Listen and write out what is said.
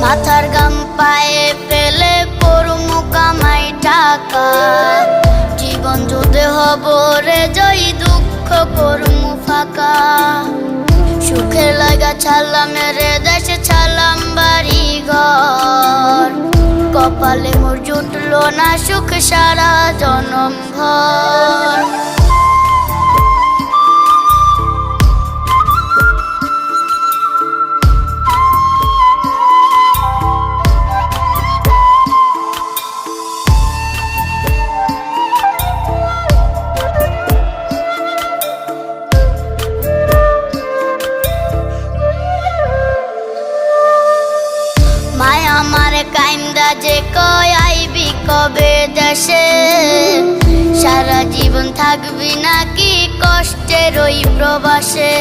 মাথার গাম পায়ে ফেলে করমু কামাই টাকা, জীবন যুদ্ধে হব রে জয়ী, দুঃখ করমু ফাঁকা। সুখের লাগা ছাড়লাম রে দেশে, ছাড়লাম বাড়ি ঘর, কপালে মোর জুটলো না সুখ সারা জনম ভর। মায়া আমারে কাইন্দা যে কয় আইবি কবে দেশে, সারা জীবন থাকবি নাকি কষ্টের ওই প্রবাসে।